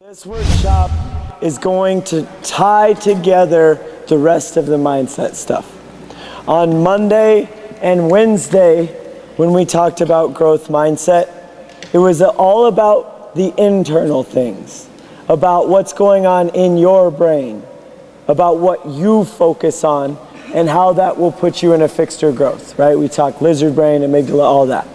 This workshop is going to tie together the rest of the mindset stuff. On Monday and Wednesday, when we talked about growth mindset, it was all about the internal things, about what's going on in your brain, about what you focus on, and how that will put you in a fixed or growth, right? We talked lizard brain, amygdala, all that.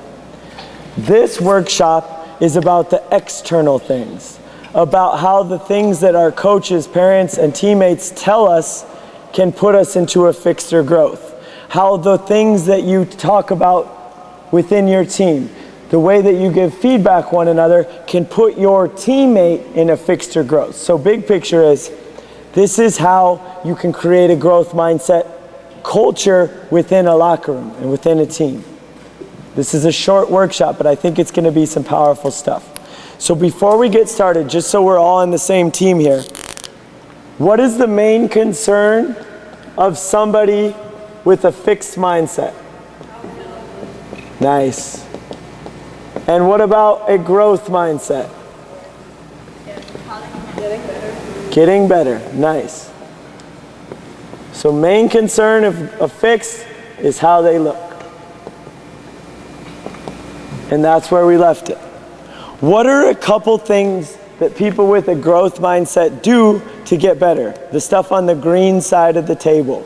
This workshop is about the external things, about how the things that our coaches, parents, and teammates tell us can put us into a fixed or growth. How the things that you talk about within your team, the way that you give feedback one another can put your teammate in a fixed or growth. So big picture is, this is how you can create a growth mindset culture within a locker room and within a team. This is a short workshop, but I think it's going to be some powerful stuff. So before we get started, just so we're all on the same team here, what is the main concern of somebody with a fixed mindset? Nice. And what about a growth mindset? Getting better. Nice. So main concern of a fixed is how they look. And that's where we left it. What are a couple things that people with a growth mindset do to get better? The stuff on the green side of the table.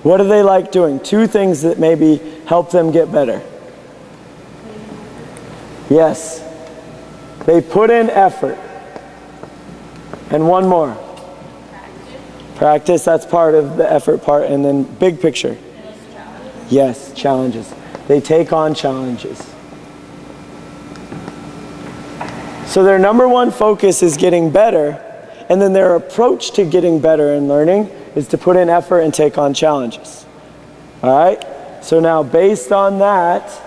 What do they like doing? Two things that maybe help them get better. Yes. They put in effort. And one more. Practice, that's part of the effort part. And then big picture. Yes, challenges. They take on challenges. So their number one focus is getting better, and then their approach to getting better and learning is to put in effort and take on challenges. All right? So now based on that,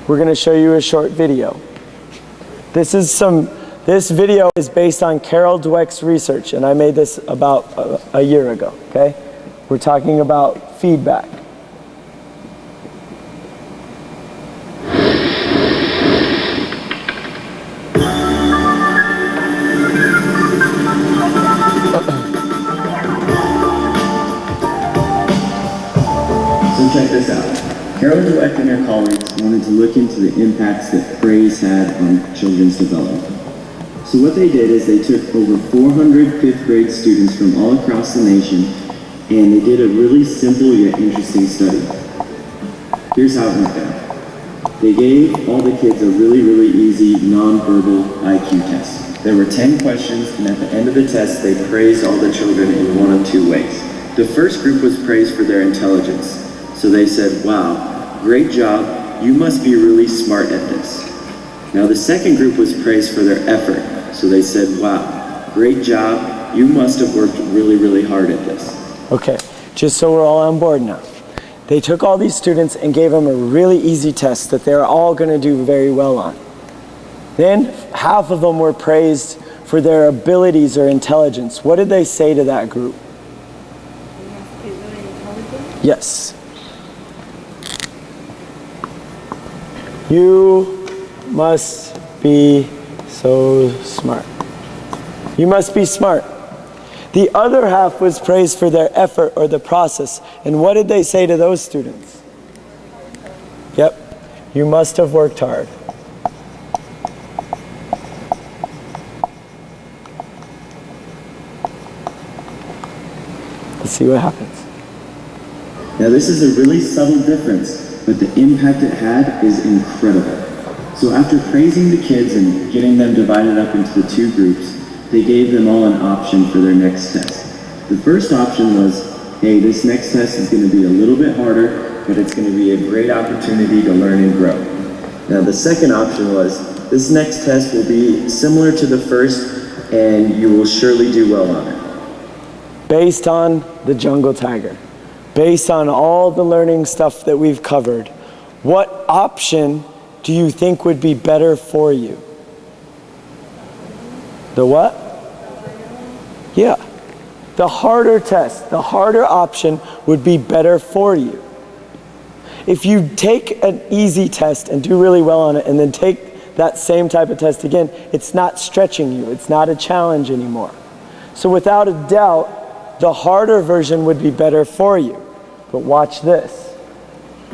we're going to show you a short video. This video is based on Carol Dweck's research, and I made this about a year ago, okay? We're talking about feedback. Check this out. Carol Dweck and her colleagues wanted to look into the impacts that praise had on children's development. So what they did is they took over 400 fifth grade students from all across the nation, and they did a really simple yet interesting study. Here's how it went down. They gave all the kids a really easy nonverbal IQ test. There were 10 questions, and at the end of the test, they praised all the children in one of two ways. The first group was praised for their intelligence. So they said, wow, great job, you must be really smart at this. Now the second group was praised for their effort. So they said, wow, great job, you must have worked really hard at this. Okay, just so we're all on board now. They took all these students and gave them a really easy test that they're all going to do very well on. Then half of them were praised for their abilities or intelligence. What did they say to that group? Yes. You must be so smart. You must be smart. The other half was praised for their effort or the process. And what did they say to those students? Yep. You must have worked hard. Let's see what happens. Now this is a really subtle difference, but the impact it had is incredible. So after praising the kids and getting them divided up into the two groups, they gave them all an option for their next test. The first option was, hey, this next test is going to be a little bit harder, but it's going to be a great opportunity to learn and grow. Now the second option was, this next test will be similar to the first, and you will surely do well on it. Based on the jungle tiger. Based on all the learning stuff that we've covered, what option do you think would be better for you? The what? Yeah. The harder test, the harder option would be better for you. If you take an easy test and do really well on it and then take that same type of test again, it's not stretching you. It's not a challenge anymore. So without a doubt, the harder version would be better for you. But watch this.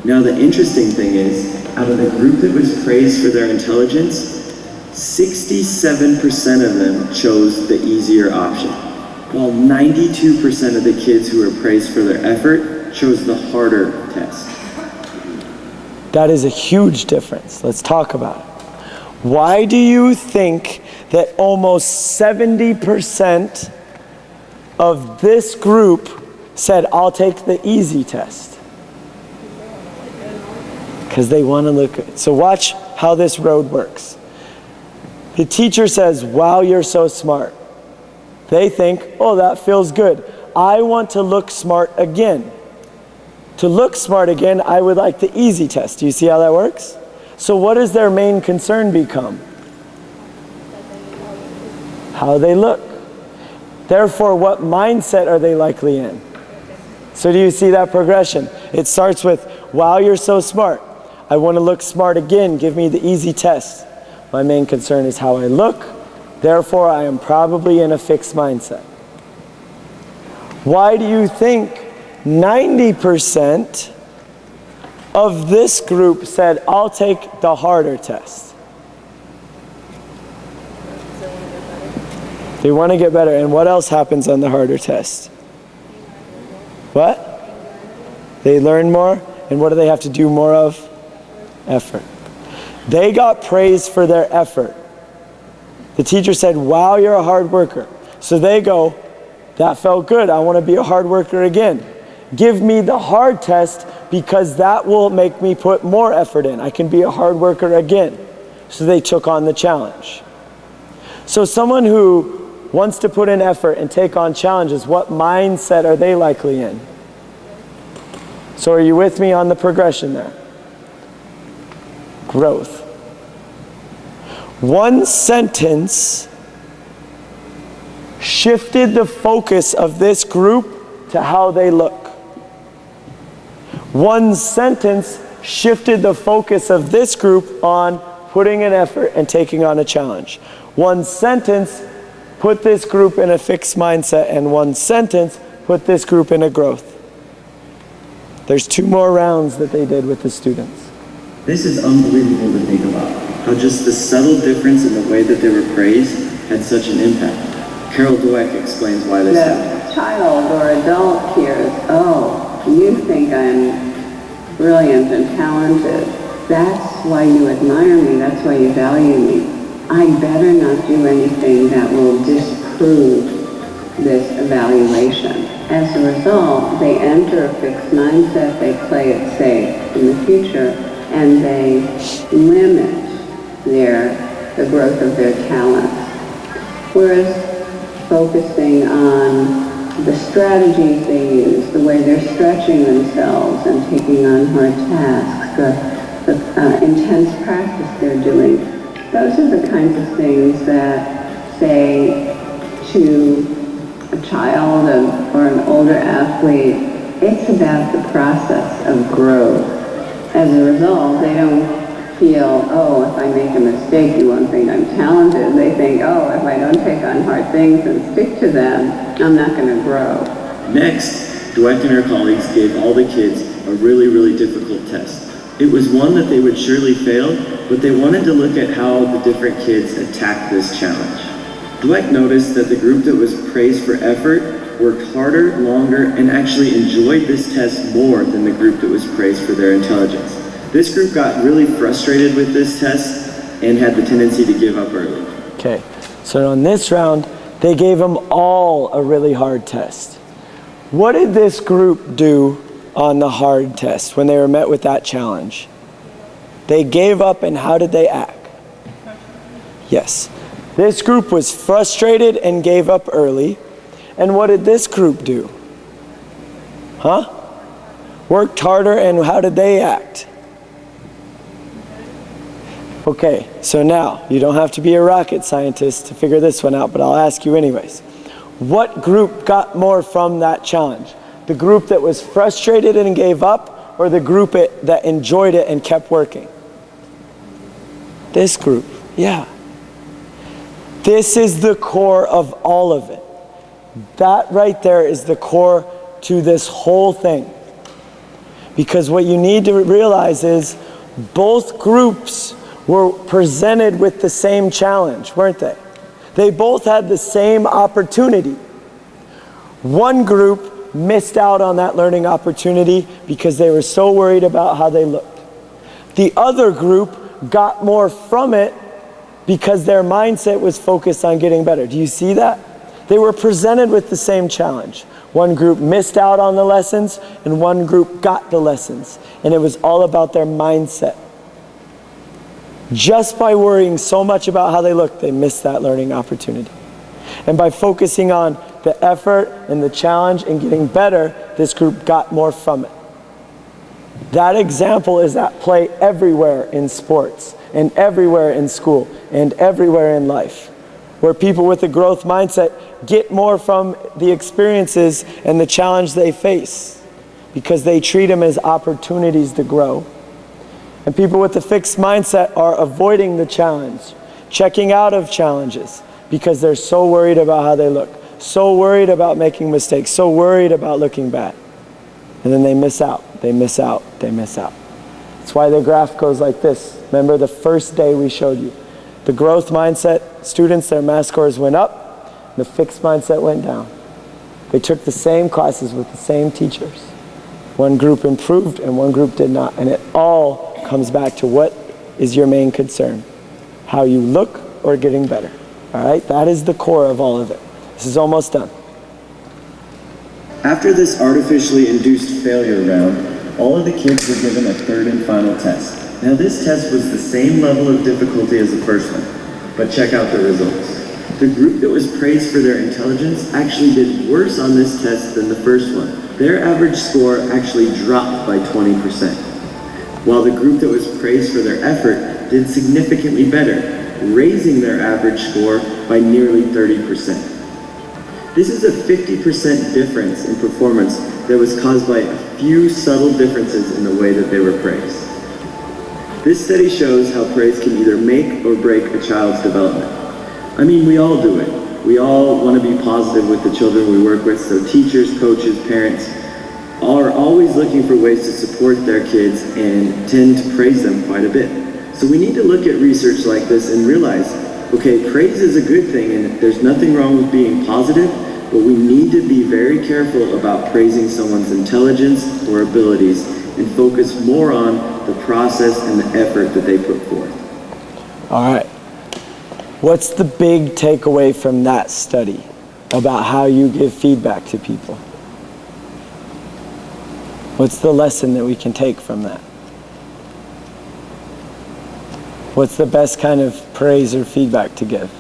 Now the interesting thing is, out of the group that was praised for their intelligence, 67% of them chose the easier option, while 92% of the kids who were praised for their effort chose the harder test. That is a huge difference. Let's talk about it. Why do you think that almost 70% of this group said, I'll take the easy test? Because they want to look good. So watch how this road works. The teacher says, wow, you're so smart. They think, oh, that feels good. I want to look smart again. To look smart again, I would like the easy test. Do you see how that works? So what does their main concern become? How they look. Therefore, what mindset are they likely in? So do you see that progression? It starts with, wow, you're so smart. I want to look smart again. Give me the easy test. My main concern is how I look. Therefore, I am probably in a fixed mindset. Why do you think 90% of this group said, I'll take the harder test? They want to get better. And what else happens on the harder test? What? They learn more. And what do they have to do more of? Effort. They got praise for their effort. The teacher said, wow, you're a hard worker. So they go, that felt good. I want to be a hard worker again. Give me the hard test because that will make me put more effort in. I can be a hard worker again. So they took on the challenge. So someone who wants to put in effort and take on challenges, what mindset are they likely in? So are you with me on the progression there? Growth. One sentence shifted the focus of this group to how they look. One sentence shifted the focus of this group on putting an effort and taking on a challenge. One sentence put this group in a fixed mindset, and one sentence put this group in a growth. There's 2 more rounds that they did with the students. This is unbelievable to think about, how just the subtle difference in the way that they were praised had such an impact. Carol Dweck explains why this happened. The child or adult hears, oh, you think I'm brilliant and talented. That's why you admire me. That's why you value me. I better not do anything that will disprove this evaluation. As a result, they enter a fixed mindset, they play it safe in the future, and they limit the growth of their talents. Whereas focusing on the strategies they use, the way they're stretching themselves and taking on hard tasks, the intense practice they're doing, those are the kinds of things that say to a child or an older athlete, it's about the process of growth. As a result, they don't feel, oh, if I make a mistake, you won't think I'm talented. They think, oh, if I don't take on hard things and stick to them, I'm not going to grow. Next, Dweck and her colleagues gave all the kids a really, really difficult test. It was one that they would surely fail, but they wanted to look at how the different kids attacked this challenge. Dweck noticed that the group that was praised for effort worked harder, longer, and actually enjoyed this test more than the group that was praised for their intelligence. This group got really frustrated with this test and had the tendency to give up early. Okay, so on this round, they gave them all a really hard test. What did this group do on the hard test when they were met with that challenge? They gave up, and how did they act? Yes. This group was frustrated and gave up early. And what did this group do? Worked harder, and how did they act? Okay, so now, you don't have to be a rocket scientist to figure this one out, but I'll ask you anyways. What group got more from that challenge? The group that was frustrated and gave up, or the group that enjoyed it and kept working? This group. Yeah. This is the core of all of it. That right there is the core to this whole thing. Because what you need to realize is both groups were presented with the same challenge, weren't they? They both had the same opportunity. One group missed out on that learning opportunity because they were so worried about how they looked. The other group got more from it because their mindset was focused on getting better. Do you see that? They were presented with the same challenge. One group missed out on the lessons and one group got the lessons. And it was all about their mindset. Just by worrying so much about how they looked, they missed that learning opportunity. And by focusing on the effort and the challenge and getting better, this group got more from it. That example is at play everywhere in sports and everywhere in school and everywhere in life, where people with a growth mindset get more from the experiences and the challenge they face because they treat them as opportunities to grow. And people with a fixed mindset are avoiding the challenge, checking out of challenges because they're so worried about how they look, so worried about making mistakes, so worried about looking bad. And then they miss out, they miss out, they miss out. That's why the graph goes like this. Remember the first day we showed you. The growth mindset students, their math scores went up, the fixed mindset went down. They took the same classes with the same teachers. One group improved and one group did not. And it all comes back to what is your main concern? How you look or getting better. All right, that is the core of all of it. This is almost done. After this artificially induced failure round, all of the kids were given a third and final test. Now this test was the same level of difficulty as the first one, but check out the results. The group that was praised for their intelligence actually did worse on this test than the first one. Their average score actually dropped by 20%, while the group that was praised for their effort did significantly better, raising their average score by nearly 30%. This is a 50% difference in performance that was caused by a few subtle differences in the way that they were praised. This study shows how praise can either make or break a child's development. I mean, we all do it. We all want to be positive with the children we work with, so teachers, coaches, parents are always looking for ways to support their kids and tend to praise them quite a bit. So we need to look at research like this and realize, okay, praise is a good thing and there's nothing wrong with being positive, but we need to be very careful about praising someone's intelligence or abilities and focus more on the process and the effort that they put forth. All right. What's the big takeaway from that study about how you give feedback to people? What's the lesson that we can take from that? What's the best kind of praise or feedback to give?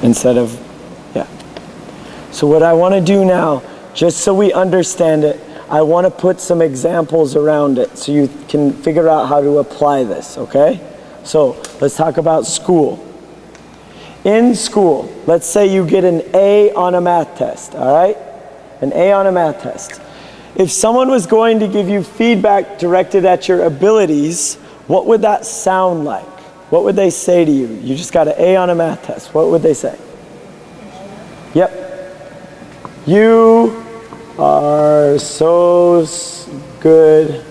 Instead of, yeah. So what I want to do now, just so we understand it, I want to put some examples around it so you can figure out how to apply this, okay? So let's talk about school. In school, let's say you get an A on a math test, all right? An A on a math test. If someone was going to give you feedback directed at your abilities, what would that sound like? What would they say to you? You just got an A on a math test. What would they say? Yep. You are so good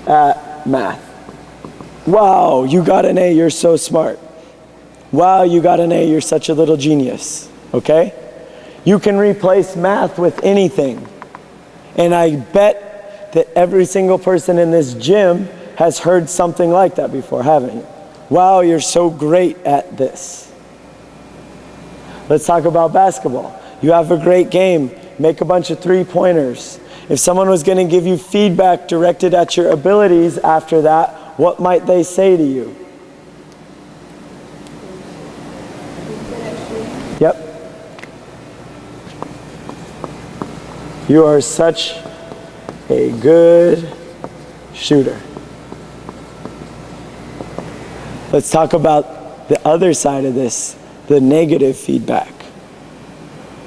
at math. Wow, you got an A, you're so smart. Wow, you got an A, you're such a little genius. Okay? You can replace math with anything. And I bet that every single person in this gym has heard something like that before, haven't you? Wow, you're so great at this. Let's talk about basketball. You have a great game. Make a bunch of three-pointers. If someone was going to give you feedback directed at your abilities after that, what might they say to you? Yep. You are such a good shooter. Let's talk about the other side of this, the negative feedback.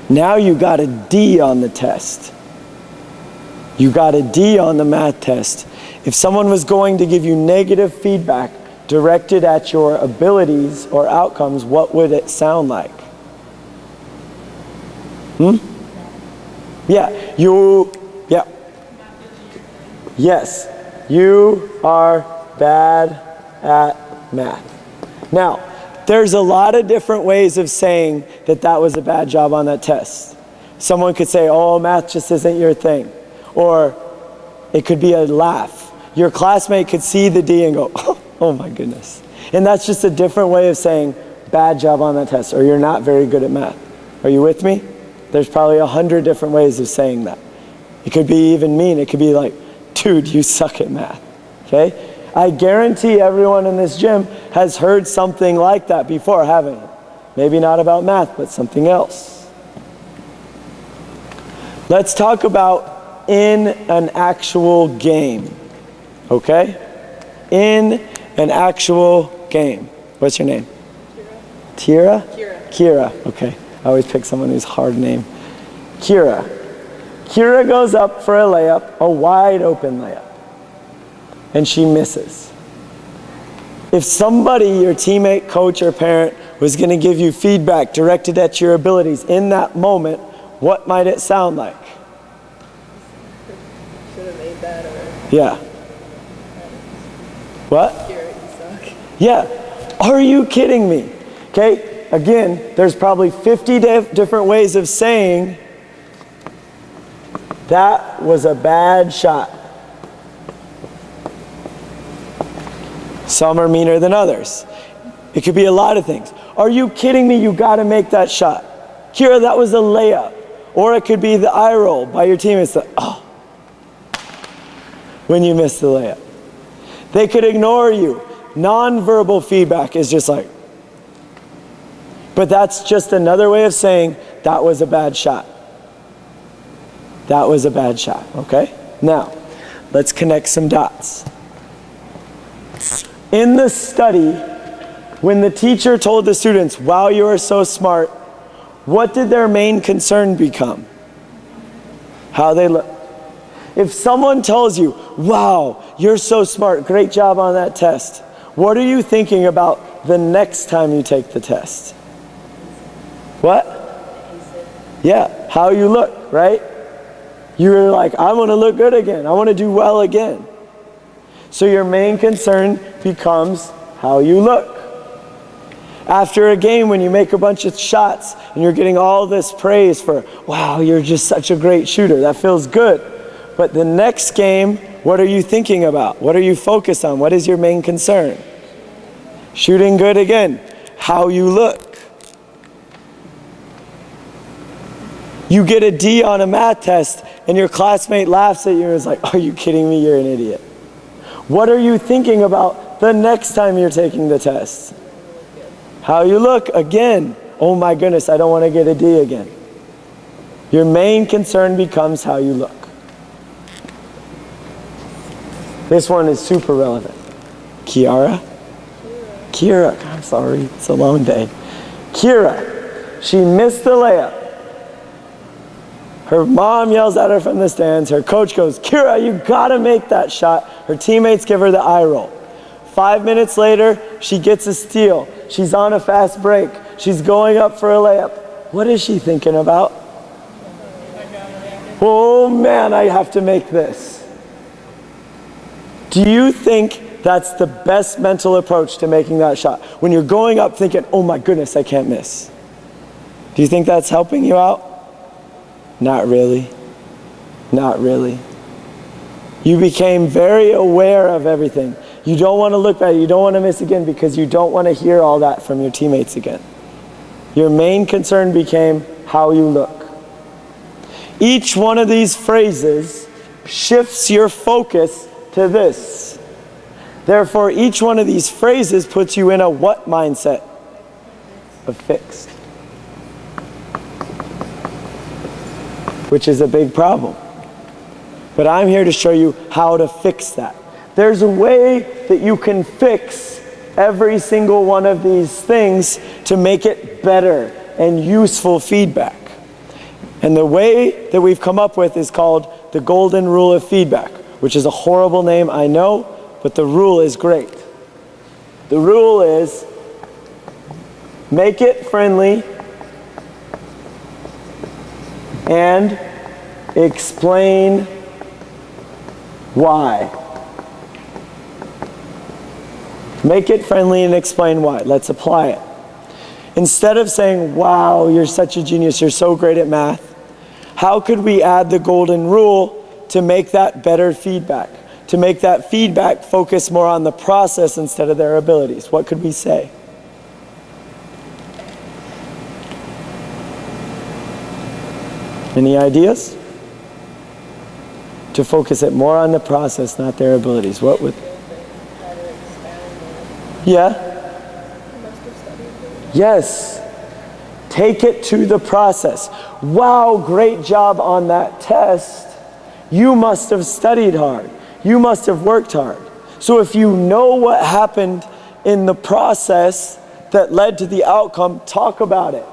Now you got a D on the test. You got a D on the math test. If someone was going to give you negative feedback directed at your abilities or outcomes, what would it sound like? Yeah, yes, you are bad at math. Now, there's a lot of different ways of saying that was a bad job on that test. Someone could say, oh, math just isn't your thing. Or it could be a laugh. Your classmate could see the D and go, oh my goodness. And that's just a different way of saying bad job on that test, or you're not very good at math. Are you with me? There's probably 100 different ways of saying that. It could be even mean. It could be like, dude, you suck at math. Okay? I guarantee everyone in this gym has heard something like that before, haven't you? Maybe not about math, but something else. Let's talk about in an actual game. Okay? In an actual game. What's your name? Kira. Kira. Okay. I always pick someone who's hard name. Kira. Kira goes up for a layup, a wide open layup, and she misses. If somebody, your teammate, coach, or parent, was going to give you feedback directed at your abilities in that moment, what might it sound like? Should have made that, or Yeah. What? Kira, you suck. Yeah. Are you kidding me? Okay. Again, there's probably 50 different ways of saying that was a bad shot. Some are meaner than others. It could be a lot of things. Are you kidding me? You got to make that shot. Kira, that was a layup. Or it could be the eye roll by your teammates. When you miss the layup. They could ignore you. Non-verbal feedback is just like, but that's just another way of saying that was a bad shot. That was a bad shot, okay? Now, let's connect some dots. In the study, when the teacher told the students, wow, you are so smart, what did their main concern become? How they look. If someone tells you, wow, you're so smart, great job on that test, what are you thinking about the next time you take the test? What? Yeah, how you look, right? You're like, I want to look good again. I want to do well again. So your main concern becomes how you look. After a game, when you make a bunch of shots and you're getting all this praise for, wow, you're just such a great shooter, that feels good. But the next game, what are you thinking about? What are you focused on? What is your main concern? Shooting good again. How you look. You get a D on a math test and your classmate laughs at you and is like, are you kidding me? You're an idiot. What are you thinking about the next time you're taking the test? How you look again. Oh my goodness, I don't want to get a D again. Your main concern becomes how you look. This one is super relevant. Kira, I'm sorry, it's a long day. Kira, she missed the layup. Her mom yells at her from the stands. Her coach goes, Kira, you gotta make that shot. Her teammates give her the eye roll. 5 minutes later, she gets a steal. She's on a fast break. She's going up for a layup. What is she thinking about? Oh man, I have to make this. Do you think that's the best mental approach to making that shot? When you're going up thinking, oh my goodness, I can't miss. Do you think that's helping you out? Not really. Not really. You became very aware of everything. You don't want to look bad. You don't want to miss again because you don't want to hear all that from your teammates again. Your main concern became how you look. Each one of these phrases shifts your focus to this. Therefore, each one of these phrases puts you in a what mindset? A fixed. Which is a big problem. But I'm here to show you how to fix that. There's a way that you can fix every single one of these things to make it better and useful feedback. And the way that we've come up with is called the golden rule of feedback, which is a horrible name, I know, but the rule is great. The rule is make it friendly and explain why. Make it friendly and explain why. Let's apply it. Instead of saying, wow, you're such a genius, you're so great at math, how could we add the golden rule to make that better feedback? To make that feedback focus more on the process instead of their abilities? What could we say? Any ideas? To focus it more on the process, not their abilities. What would? Yeah? Yes. Take it to the process. Wow, great job on that test. You must have studied hard. You must have worked hard. So if you know what happened in the process that led to the outcome, talk about it.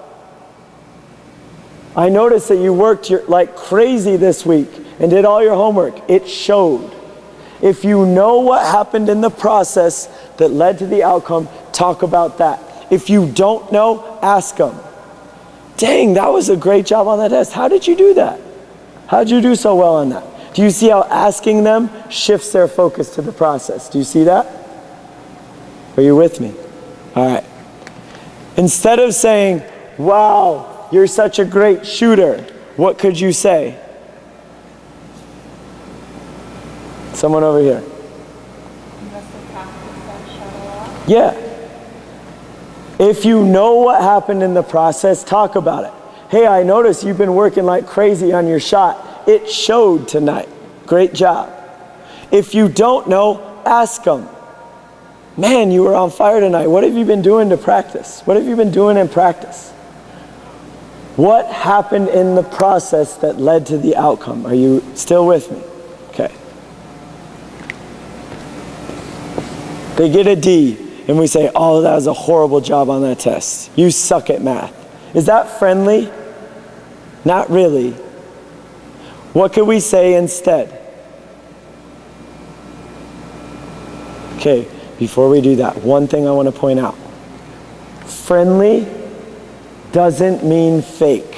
I noticed that you worked like crazy this week and did all your homework. It showed. If you know what happened in the process that led to the outcome, talk about that. If you don't know, ask them. Dang, that was a great job on that test. How did you do that? How did you do so well on that? Do you see how asking them shifts their focus to the process? Do you see that? Are you with me? All right. Instead of saying, wow, you're such a great shooter, what could you say? Someone over here. Yeah. If you know what happened in the process, talk about it. Hey, I noticed you've been working like crazy on your shot. It showed tonight. Great job. If you don't know, ask them. Man, you were on fire tonight. What have you been doing to practice? What have you been doing in practice? What happened in the process that led to the outcome? Are you still with me? Okay. They get a D, and we say, oh, that was a horrible job on that test. You suck at math. Is that friendly? Not really. What could we say instead? Okay, before we do that, one thing I want to point out. Friendly doesn't mean fake.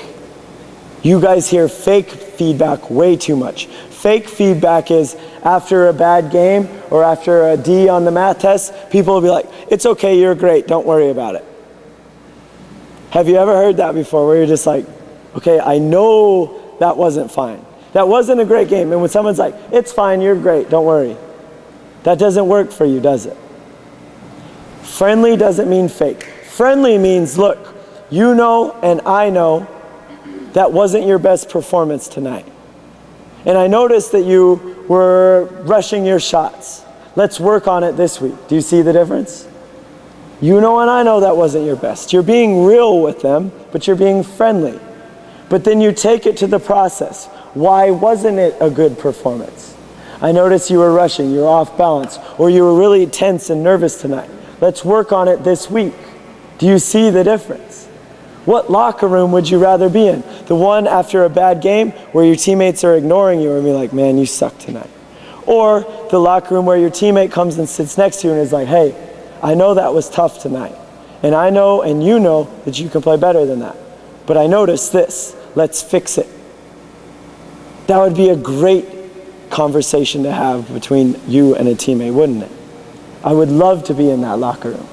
You guys hear fake feedback way too much. Fake feedback is after a bad game or after a D on the math test, people will be like, it's okay, you're great, don't worry about it. Have you ever heard that before where you're just like, okay, I know that wasn't fine. That wasn't a great game. And when someone's like, it's fine, you're great, don't worry. That doesn't work for you, does it? Friendly doesn't mean fake. Friendly means, look, you know and I know that wasn't your best performance tonight. And I noticed that you were rushing your shots. Let's work on it this week. Do you see the difference? You know and I know that wasn't your best. You're being real with them, but you're being friendly. But then you take it to the process. Why wasn't it a good performance? I noticed you were rushing, you were off balance, or you were really tense and nervous tonight. Let's work on it this week. Do you see the difference? What locker room would you rather be in? The one after a bad game where your teammates are ignoring you and be like, man, you suck tonight. Or the locker room where your teammate comes and sits next to you and is like, hey, I know that was tough tonight. And I know and you know that you can play better than that. But I noticed this. Let's fix it. That would be a great conversation to have between you and a teammate, wouldn't it? I would love to be in that locker room.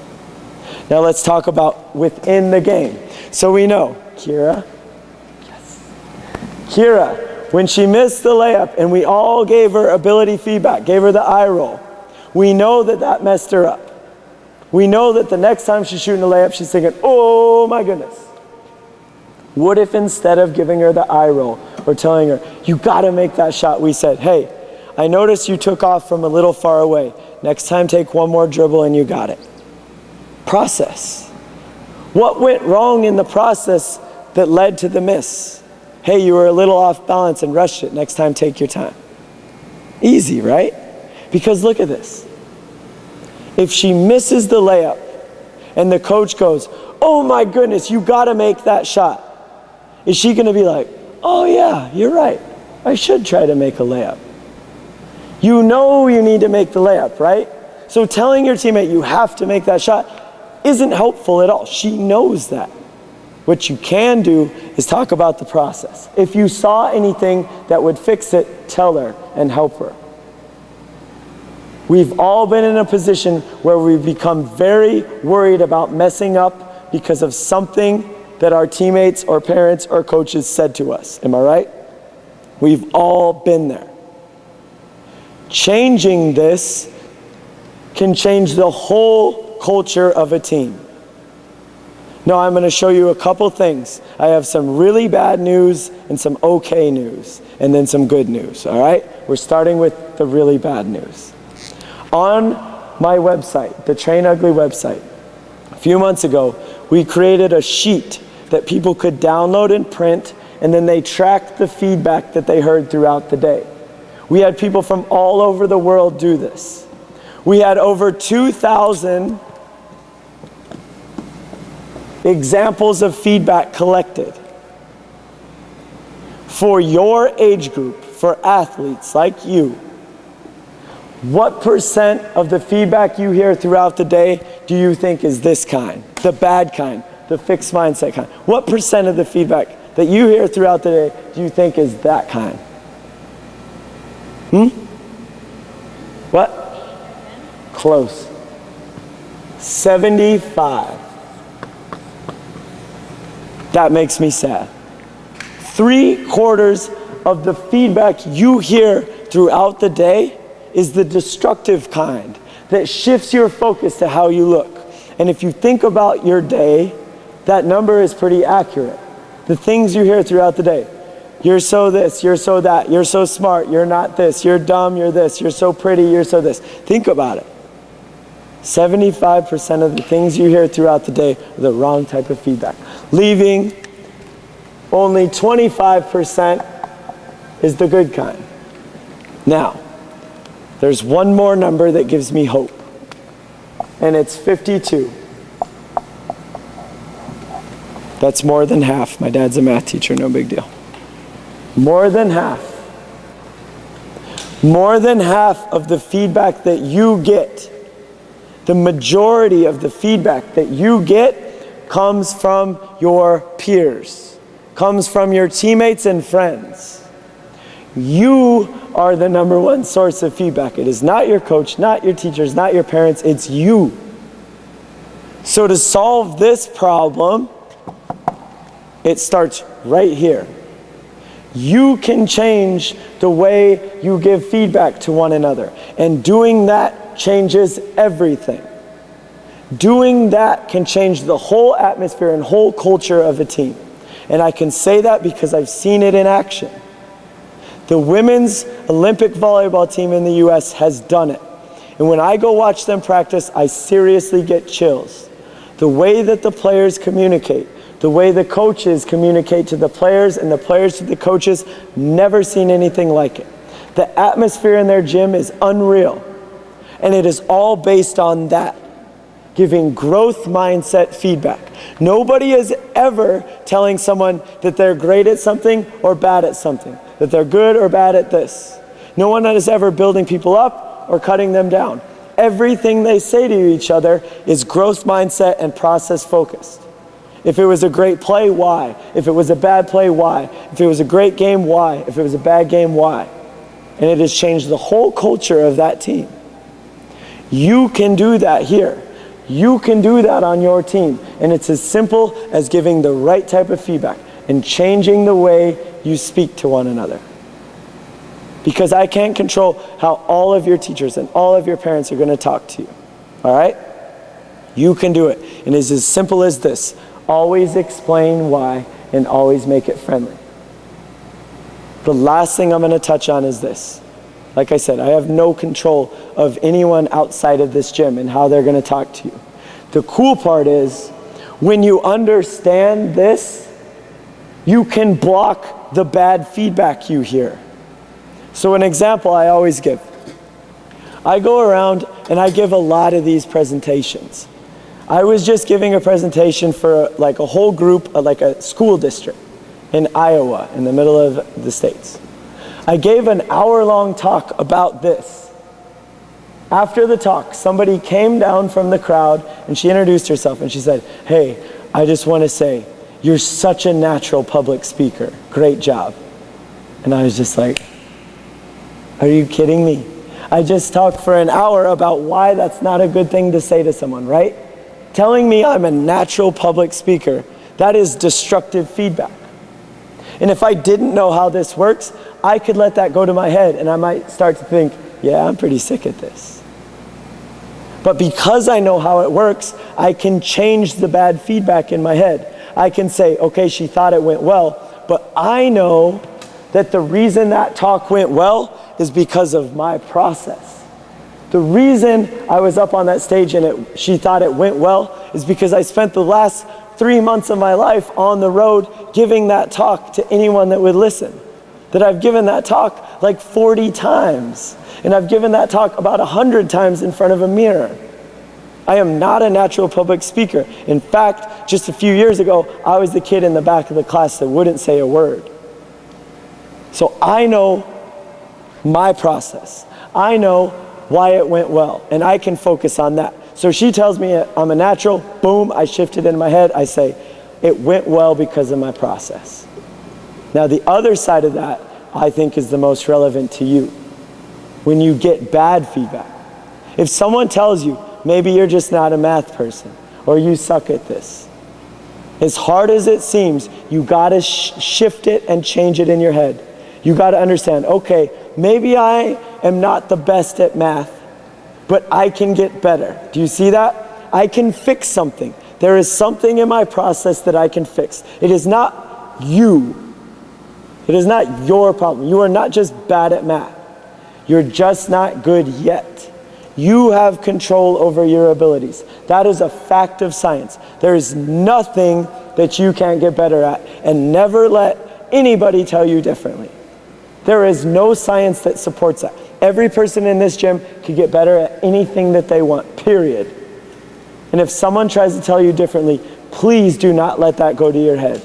Now let's talk about within the game. So we know, Kira, yes. Kira, when she missed the layup and we all gave her ability feedback, gave her the eye roll, we know that that messed her up. We know that the next time she's shooting a layup, she's thinking, oh my goodness. What if instead of giving her the eye roll or telling her, you gotta make that shot, we said, hey, I noticed you took off from a little far away. Next time, take one more dribble and you got it. Process. What went wrong in the process that led to the miss? Hey, you were a little off balance and rushed it. Next time, take your time. Easy, right? Because look at this. If she misses the layup and the coach goes, oh my goodness, you gotta make that shot. Is she gonna be like, oh yeah, you're right. I should try to make a layup. You know you need to make the layup, right? So telling your teammate you have to make that shot isn't helpful at all. She knows that. What you can do is talk about the process. If you saw anything that would fix it, tell her and help her. We've all been in a position where we've become very worried about messing up because of something that our teammates or parents or coaches said to us. Am I right? We've all been there. Changing this can change the whole culture of a team. Now I'm going to show you a couple things. I have some really bad news and some okay news, and then some good news, all right? We're starting with the really bad news. On my website, the Train Ugly website, a few months ago, we created a sheet that people could download and print, and then they tracked the feedback that they heard throughout the day. We had people from all over the world do this. We had over 2,000 examples of feedback collected. For your age group, for athletes like you, what percent of the feedback you hear throughout the day do you think is this kind, the bad kind, the fixed mindset kind? What percent of the feedback that you hear throughout the day do you think is that kind? What? Close. 75. That makes me sad. 3/4 of the feedback you hear throughout the day is the destructive kind that shifts your focus to how you look. And if you think about your day, that number is pretty accurate. The things you hear throughout the day. You're so this, you're so that, you're so smart, you're not this, you're dumb, you're this, you're so pretty, you're so this. Think about it. 75% of the things you hear throughout the day are the wrong type of feedback. Leaving only 25% is the good kind. Now, there's one more number that gives me hope, and it's 52. That's more than half. My dad's a math teacher, no big deal. More than half. More than half of the feedback that you get, the majority of the feedback that you get comes from your peers, comes from your teammates and friends. You are the number one source of feedback. It is not your coach, not your teachers, not your parents, it's you. So to solve this problem, it starts right here. You can change the way you give feedback to one another. And doing that changes everything. Doing that can change the whole atmosphere and whole culture of a team. And I can say that because I've seen it in action. The women's Olympic volleyball team in the US has done it. And when I go watch them practice, I seriously get chills. The way that the players communicate, the way the coaches communicate to the players and the players to the coaches, never seen anything like it. The atmosphere in their gym is unreal. And it is all based on that, giving growth mindset feedback. Nobody is ever telling someone that they're great at something or bad at something, that they're good or bad at this. No one is ever building people up or cutting them down. Everything they say to each other is growth mindset and process focused. If it was a great play, why? If it was a bad play, why? If it was a great game, why? If it was a bad game, why? And it has changed the whole culture of that team. You can do that here. You can do that on your team. And it's as simple as giving the right type of feedback and changing the way you speak to one another. Because I can't control how all of your teachers and all of your parents are going to talk to you. All right? You can do it. And it's as simple as this. Always explain why and always make it friendly. The last thing I'm going to touch on is this. Like I said, I have no control of anyone outside of this gym and how they're going to talk to you. The cool part is, when you understand this, you can block the bad feedback you hear. So an example I always give. I go around and I give a lot of these presentations. I was just giving a presentation for like a whole group, like a school district in Iowa, in the middle of the States. I gave an hour-long talk about this. After the talk, somebody came down from the crowd and she introduced herself and she said, "Hey, I just want to say, you're such a natural public speaker. Great job." And I was just like, are you kidding me? I just talked for an hour about why that's not a good thing to say to someone, right? Telling me I'm a natural public speaker, that is destructive feedback. And if I didn't know how this works, I could let that go to my head and I might start to think, yeah, I'm pretty sick at this. But because I know how it works, I can change the bad feedback in my head. I can say, okay, she thought it went well, but I know that the reason that talk went well is because of my process. The reason I was up on that stage and she thought it went well is because I spent the last 3 months of my life on the road giving that talk to anyone that would listen. That I've given that talk like 40 times. And I've given that talk about 100 times in front of a mirror. I am not a natural public speaker. In fact, just a few years ago, I was the kid in the back of the class that wouldn't say a word. So I know my process. I know why it went well, and I can focus on that. So she tells me I'm a natural, boom, I shift it in my head. I say, it went well because of my process. Now the other side of that, I think, is the most relevant to you. When you get bad feedback. If someone tells you, maybe you're just not a math person, or you suck at this. As hard as it seems, you gotta shift it and change it in your head. You gotta understand, okay, maybe I am not the best at math, but I can get better. Do you see that? I can fix something. There is something in my process that I can fix. It is not you. It is not your problem. You are not just bad at math. You're just not good yet. You have control over your abilities. That is a fact of science. There is nothing that you can't get better at, and never let anybody tell you differently. There is no science that supports that. Every person in this gym can get better at anything that they want, period. And if someone tries to tell you differently, please do not let that go to your head.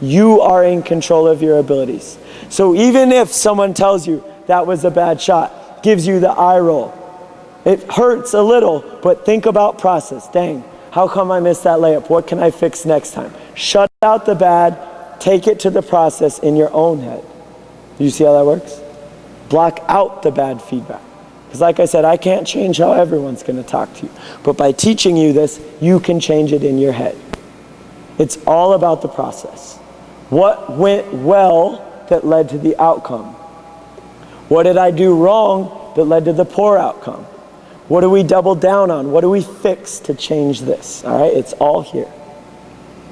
You are in control of your abilities. So even if someone tells you that was a bad shot, gives you the eye roll, it hurts a little, but think about process. Dang, how come I missed that layup? What can I fix next time? Shut out the bad, take it to the process in your own head. Do you see how that works? Block out the bad feedback. Because like I said, I can't change how everyone's gonna talk to you. But by teaching you this, you can change it in your head. It's all about the process. What went well that led to the outcome? What did I do wrong that led to the poor outcome? What do we double down on? What do we fix to change this? All right, it's all here.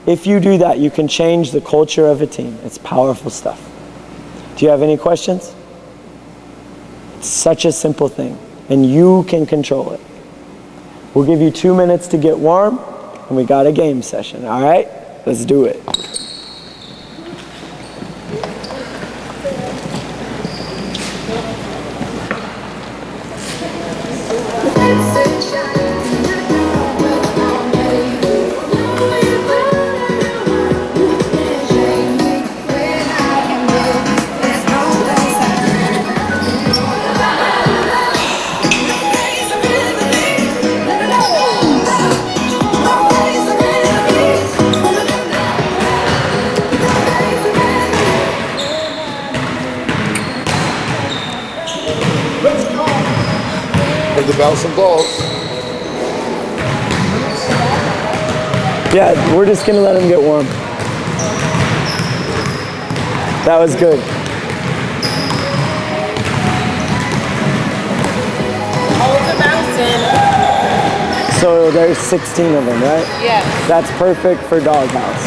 If you do that, you can change the culture of a team. It's powerful stuff. Do you have any questions? It's such a simple thing, and you can control it. We'll give you 2 minutes to get warm, and we got a game session, all right? Let's do it. The bells and balls. Yeah, we're just gonna let him get warm. That was good. Hold the mountain. So there's 16 of them, right? Yes. That's perfect for doghouse.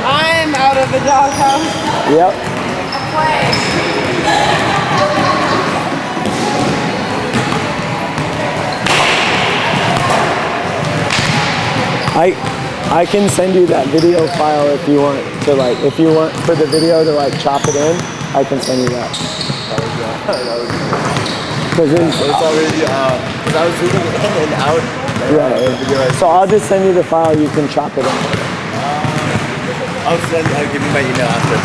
I'm out of the doghouse. Yep. I can send you that video file if you want to, like, if you want for the video to like chop it in, I can send you that. Because it's already, because I was zooming in and out. Right. So I'll just send you the file, you can chop it in. I'll give you my email after.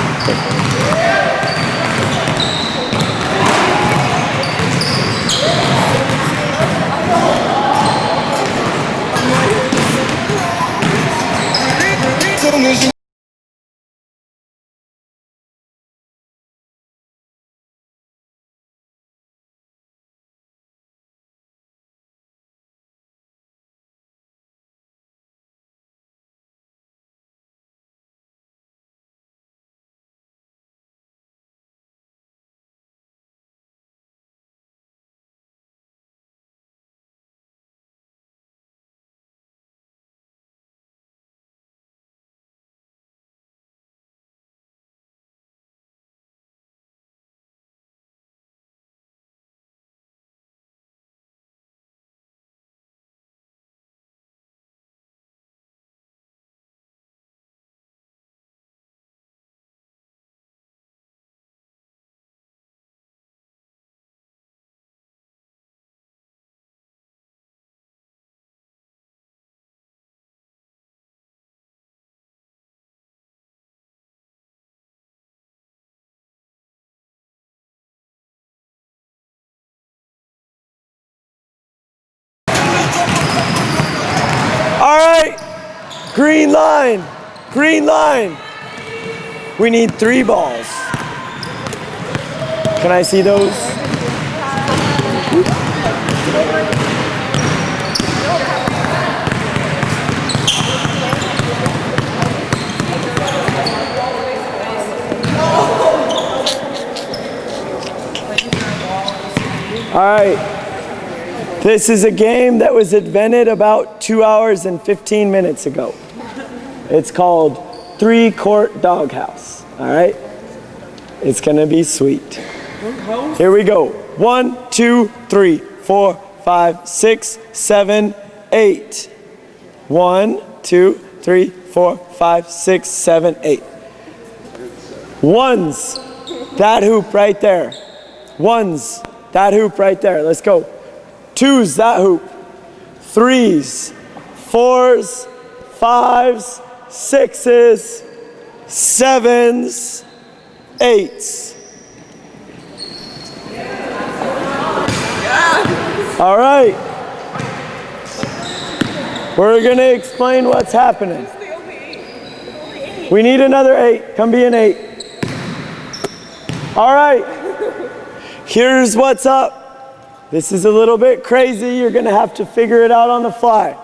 Green line. Green line. We need 3 balls. Can I see those? All right. This is a game that was invented about 2 hours and 15 minutes ago. It's called 3-Court Doghouse. All right? It's gonna be sweet. Here we go. 1, 2, 3, 4, 5, 6, 7, 8. 1, 2, 3, 4, 5, 6, 7, 8. Ones, that hoop right there. Ones, that hoop right there. Let's go. 2s, that hoop. 3s, 4s, 5s, 6s, 7s, 8s. All right. We're going to explain what's happening. We need another 8. Come be an 8. All right. Here's what's up. This is a little bit crazy. You're going to have to figure it out on the fly.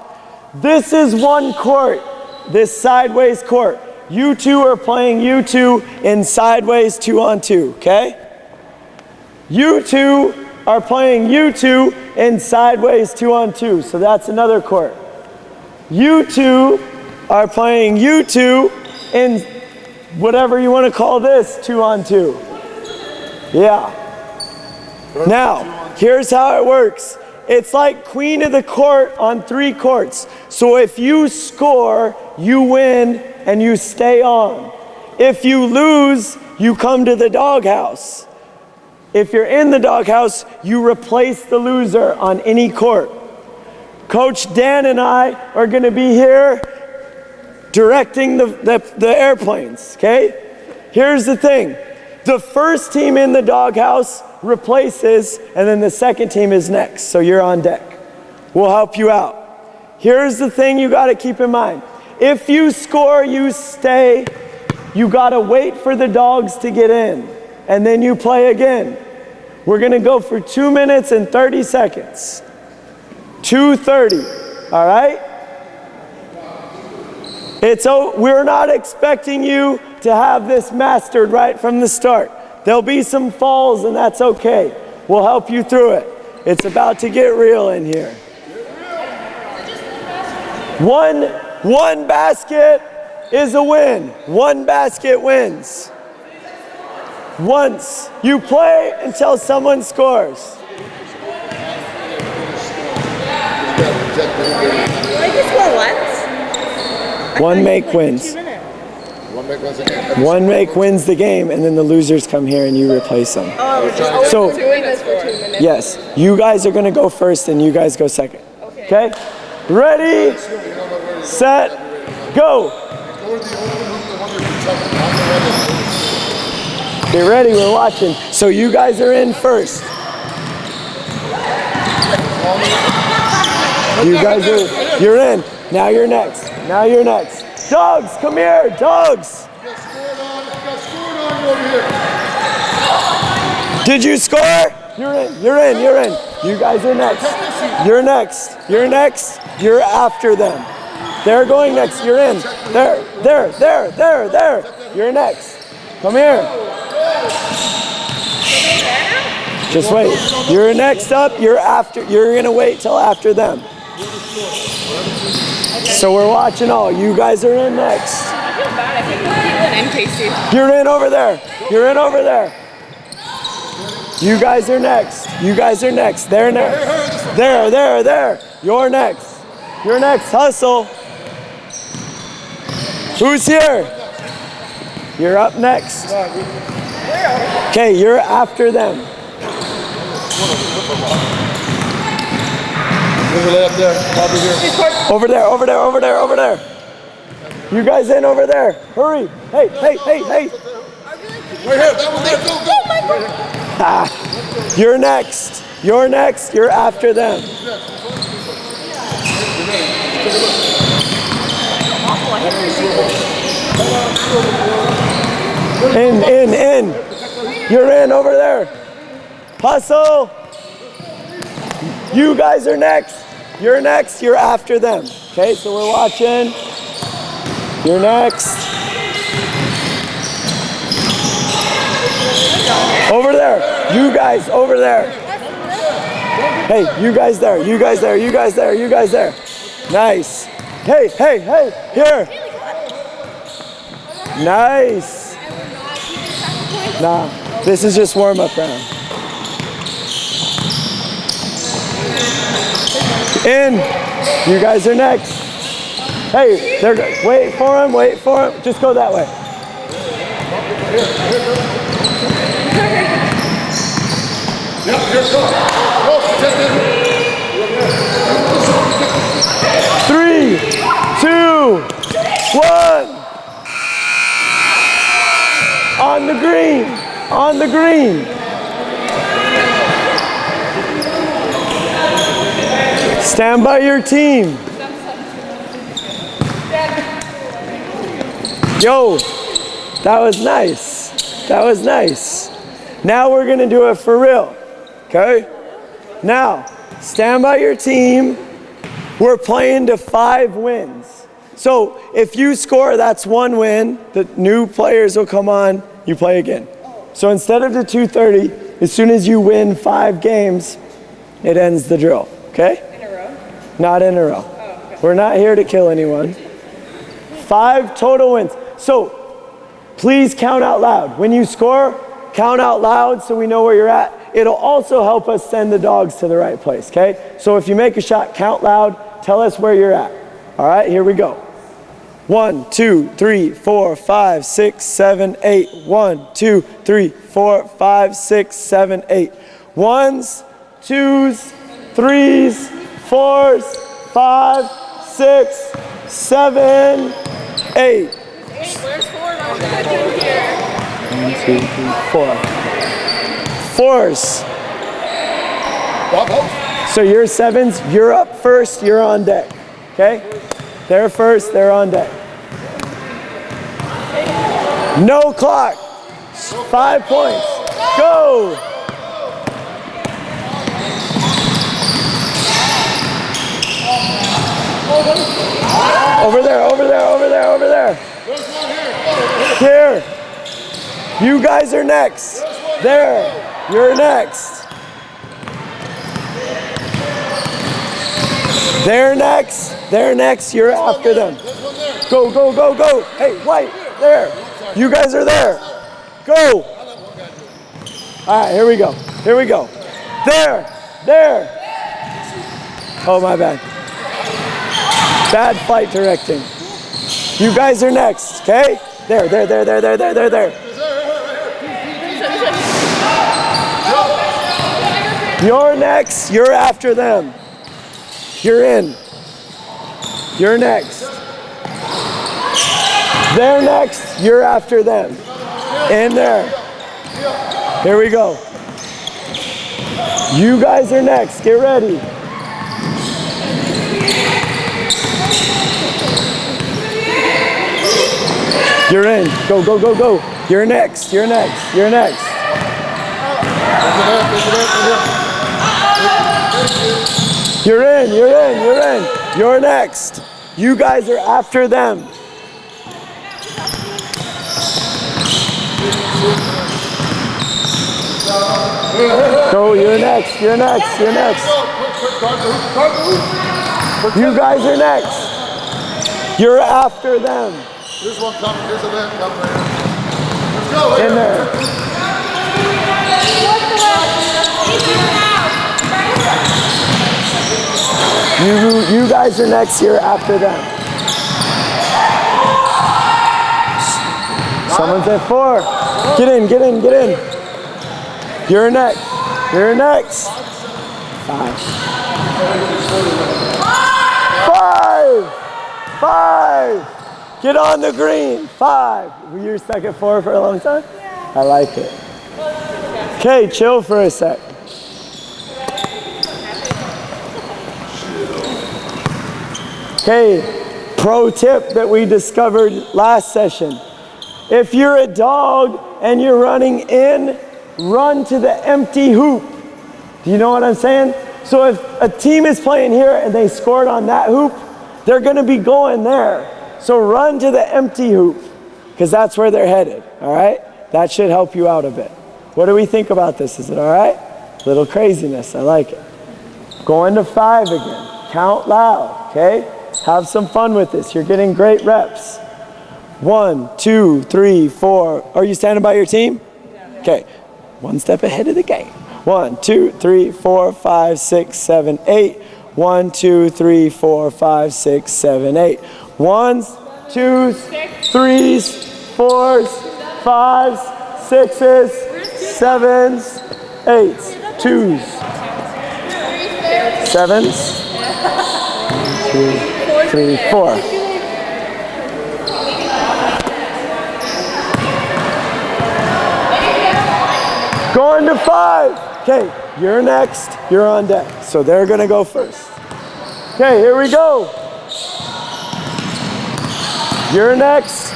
This is 1 court, this sideways court. You two are playing you two in sideways 2-on-2, okay? You two are playing you two in sideways 2-on-2, so that's another court. You two are playing you two in whatever you want to call this 2-on-2. Yeah. Now, here's how it works. It's like queen of the court on 3 courts. So if you score, you win and you stay on. If you lose, you come to the doghouse. If you're in the doghouse, you replace the loser on any court. Coach Dan and I are going to be here directing the airplanes, okay? Here's the thing. The first team in the doghouse replaces, and then the second team is next, so you're on deck. We'll help you out. Here's the thing you got to keep in mind. If you score, you stay. You got to wait for the dogs to get in, and then you play again. We're going to go for 2 minutes and 30 seconds. 2:30, all right? We're not expecting you to have this mastered right from the start. There'll be some falls, and that's okay. We'll help you through it. It's about to get real in here. One basket is a win. 1 basket wins. Once. You play until someone scores. I just score once. 1 make wins. 1 make wins the game, and then the losers come here and you replace them. So, Doing this for 2 minutes. yes, you guys are going to go first and you guys go second. Okay? Ready, set, go. Get ready, we're watching. So you guys are in first. You guys you're in. Now you're next. Now you're next. Dogs, come here, dogs. Did you score? You're in, you're in, you're in. You guys are next. You're next. You're next. You're after them. They're going next. You're in. There. You're next. Come here. Just wait. You're next up. You're after. You're gonna wait till after them. So we're watching all. You guys are in next. I feel bad. I think we're in Casey. You're in over there. You're in over there. You guys are next. You guys are next. They're next. There. You're next. You're next. Hustle. Who's here? You're up next. Okay, you're after them. Over there. You guys in over there. Hurry. Hey. Right here. That one there. Go. Oh my God. You're next. You're next. You're after them. In. You're in over there. Hustle. You guys are next. You're next. You're after them. Okay, so we're watching. You're next. Over there. You guys over there. Hey, you guys there. You guys there. You guys there. You guys there. Nice. Hey. Here. Nice. Nah, this is just warm-up round. In. You guys are next. Hey, wait for him. Just go that way. Yep, here, go. 3, 2, 1. On the green. On the green. Stand by your team. Yo, that was nice. That was nice. Now we're gonna do it for real, okay? Now, stand by your team. We're playing to 5 wins. So if you score, that's 1 win. The new players will come on, you play again. So instead of the 2:30, as soon as you win 5 games, it ends the drill, okay? In a row? Not in a row. Oh, okay. We're not here to kill anyone. 5 total wins. So please count out loud. When you score, count out loud so we know where you're at. It'll also help us send the dogs to the right place, okay? So if you make a shot, count loud, tell us where you're at. All right, here we go. 1, 2, 3, 4, 5, 6, 7, 8. 1, 2, 3, 4, 5, 6, 7, 8. 1s, 2s, 3s, 4s, 5, 6, 7, 8. Where's 4 on that here? 1, 2, 3, 4. 4s. So you're 7s, you're up first, you're on deck. Okay? They're first, they're on deck. No clock. 5 points. Go! Over there. Here. You guys are next. There. You're next. They're next. You're after them. Go. Hey, White, there. You guys are there. Go. All right, here we go. There. Oh, my bad. Bad flight directing. You guys are next, okay? There. You're next, you're after them. You're in. You're next. They're next, you're after them. In there. Here we go. You guys are next, get ready. You're in. Go. You're next. You're in. You're next. You guys are after them. Go, you're next. You guys are next. You're after them. This one coming, this event coming. Let's go. In there. You guys are next, you're after them. Someone's at 4. Get in. You're next. 5. 5. Get on the green. 5. Were you stuck at 4 for a long time? Yeah. I like it. Okay, chill for a sec. Okay, Pro tip that we discovered last session. If you're a dog and you're running in, run to the empty hoop. Do you know what I'm saying? So if a team is playing here and they scored on that hoop, they're going to be going there. So run to the empty hoop because that's where they're headed, all right? That should help you out a bit. What do we think about this? Is it all right? Little craziness, I like it. Going to 5 again. Count loud, okay? Have some fun with this. You're getting great reps. 1, 2, 3, 4. Are you standing by your team? Okay. One step ahead of the game. 1, 2, 3, 4, 5, 6, 7, 8. 1, 2, 3, 4, 5, 6, 7, 8. 1s, 2s, 3s, 4s, 5s, 6s, 7s, 8s, 2s, 7s, 2, 3, 4. Going to 5. Okay, you're next. You're on deck. So they're going to go first. Okay, here we go. You're next.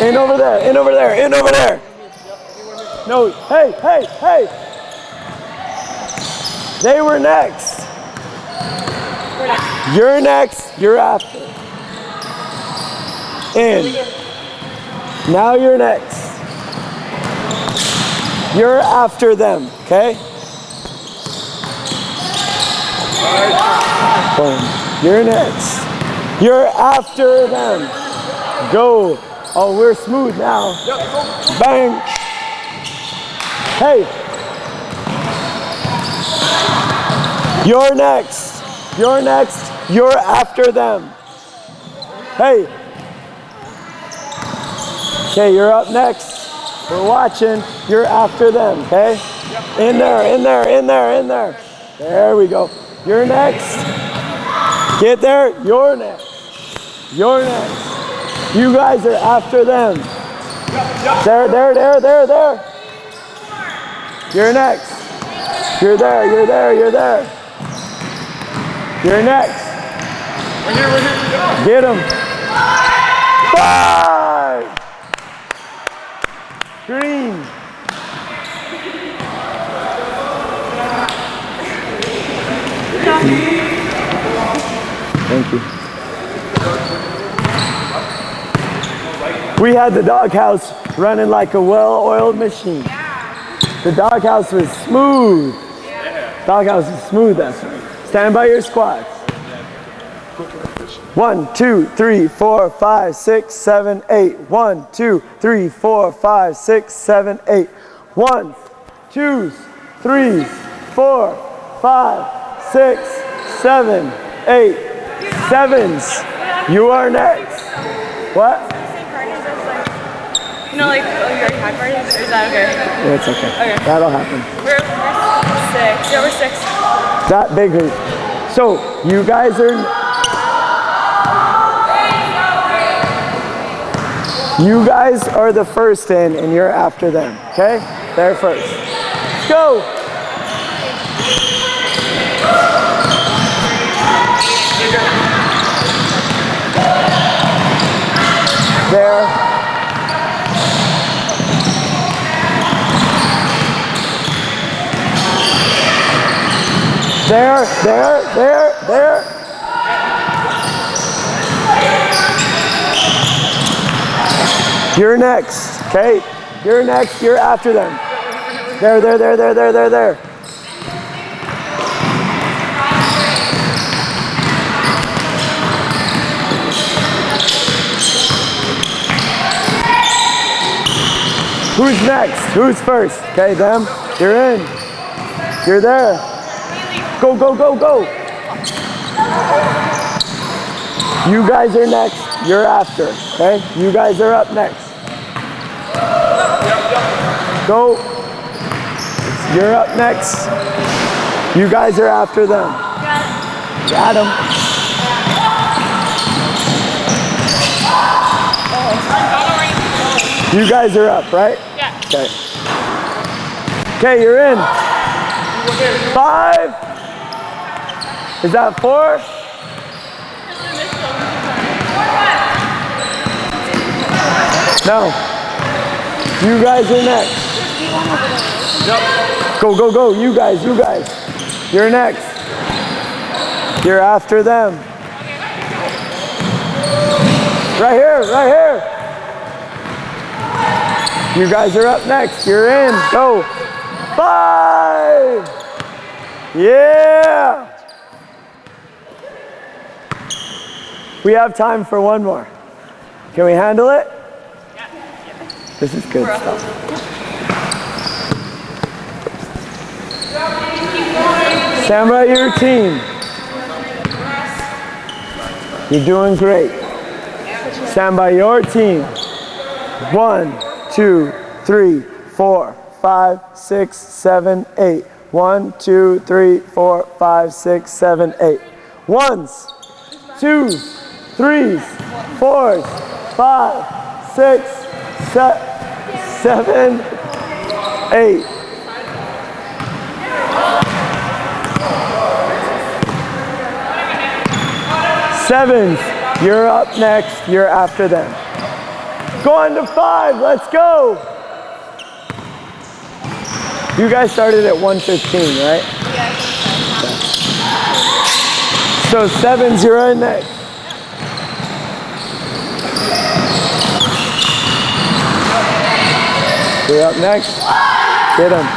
In over there, in over there, in over there. No, hey, hey, hey. They were next. You're next, you're after. In. Now you're next. You're after them, okay? Boom. You're next. You're after them. Go. Oh, we're smooth now. Bang. Hey. You're next. You're next. You're after them. Hey. Okay, you're up next. We're watching. You're after them, okay? In there, in there, in there, in there. There we go. You're next. Get there. You're next. You're next. You guys are after them. There, there, there, there, there. You're next. You're there, you're there, you're there. You're next. Get him. 5. Green. Thank you. We had the doghouse running like a well-oiled machine. The doghouse was smooth. Doghouse is smooth, that's right. Stand by your squats. 1, 2, 3, 4, 5, 6, 7, 8. 1, 2, 3, 4, 5, 6, 7, 8. 1, 2, 3, 4, 5, 6, 7, 8. 7s. You are next. What? You know, like, your high parties? Or is that okay? Yeah, it's okay. Okay. That'll happen. We're 6. Yeah, we're 6. That big hoop. So, you guys are... You guys are the first in, and you're after them, okay? They're first. Go! There. There, there, there, there. You're next, okay? You're next, you're after them. There, there, there, there, there, there, there. Who's next? Who's first? Okay, them. You're in. You're there. Go, go, go, go. You guys are next. You're after. Okay? You guys are up next. Go. You're up next. You guys are after them. Got them. You guys are up, right? Yeah. Okay. Okay, you're in. 5. Is that 4? No. You guys are next. Go, go, go. You guys, you guys. You're next. You're after them. Right here, right here. You guys are up next. You're in. Go. 5. Yeah. We have time for one more. Can we handle it? This is good stuff. Stand by your team. You're doing great. Stand by your team. 1, 2, 3, 4, 5, 6, 7, 8. 1, 2, 3, 4, 5, 6, 7, 8. 1s, 2s, 3s, 4s, 5, 6, 7, 8. Sevens, you're up next, you're after them. Go on to 5, let's go. You guys started at 1:15, right? Yes. So 7s, you're in next. You're up next. Get them.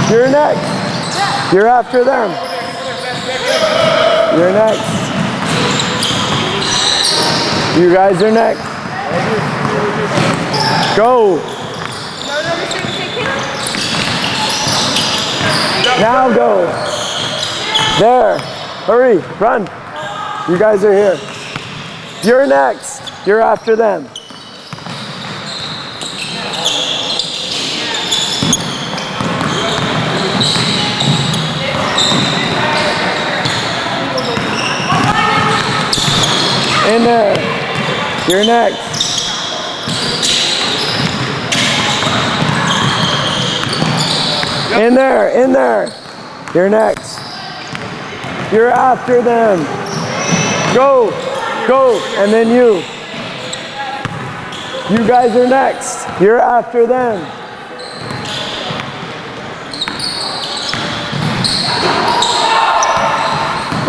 You're next. You're after them. You're next. You guys are next. Go. Now go. There. Hurry. Run. You guys are here. You're next. You're after them. In there. You're next. In there, in there. You're next. You're after them. Go, go, and then you. You guys are next. You're after them.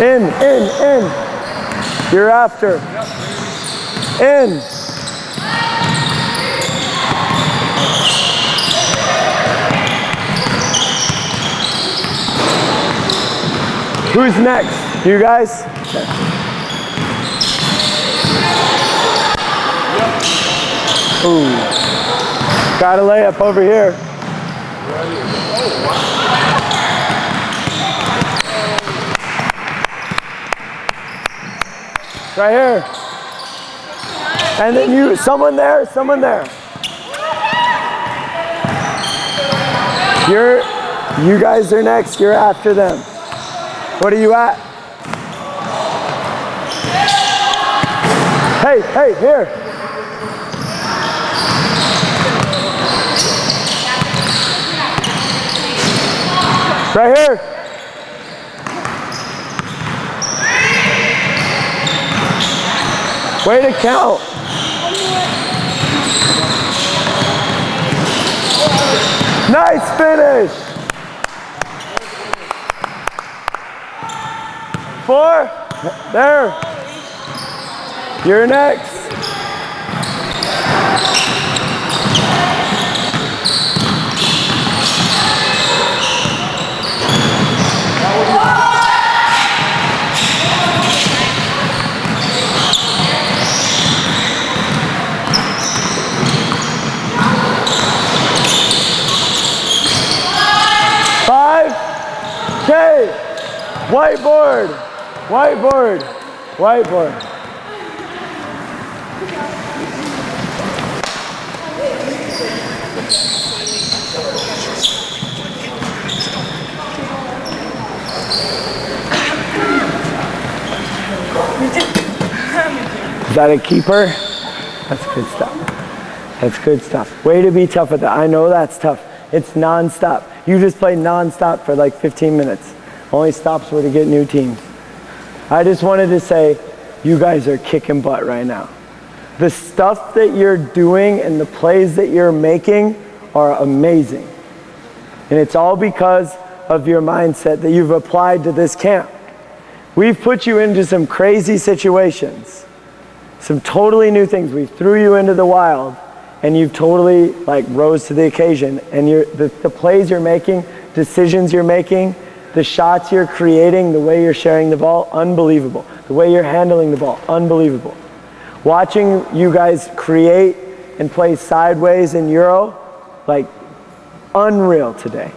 In. You're after. In. Who's next? You guys? Okay. Ooh. Got a layup over here. Right here. And then you, someone there. You guys are next, you're after them. What are you at? Hey, here. Right here. Way to count. Nice finish. 4. There. You're next. Okay, whiteboard. Is that a keeper? That's good stuff. Way to be tough with that. I know that's tough. It's non-stop. You just played non-stop for like 15 minutes. Only stops were to get new teams. I just wanted to say, you guys are kicking butt right now. The stuff that you're doing and the plays that you're making are amazing. And it's all because of your mindset that you've applied to this camp. We've put you into some crazy situations, some totally new things. We threw you into the wild, and you've totally rose to the occasion. And the plays you're making, decisions you're making, the shots you're creating, the way you're sharing the ball, unbelievable. The way you're handling the ball, unbelievable. Watching you guys create and play sideways in Euro, unreal today.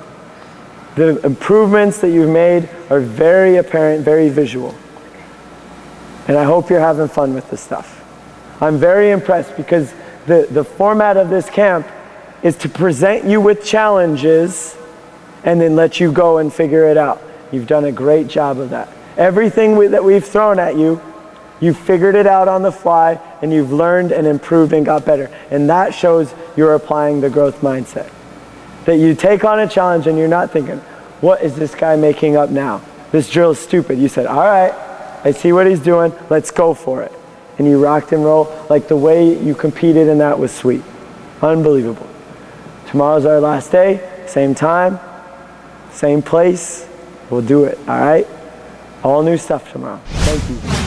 The improvements that you've made are very apparent, very visual. And I hope you're having fun with this stuff. I'm very impressed because the format of this camp is to present you with challenges and then let you go and figure it out. You've done a great job of that. Everything that we've thrown at you, you've figured it out on the fly, and you've learned and improved and got better. And that shows you're applying the growth mindset. That you take on a challenge and you're not thinking, what is this guy making up now? This drill is stupid. You said, all right, I see what he's doing, let's go for it. And you rocked and rolled. The way you competed in that was sweet. Unbelievable. Tomorrow's our last day, same time, same place. We'll do it, all right? All new stuff tomorrow. Thank you.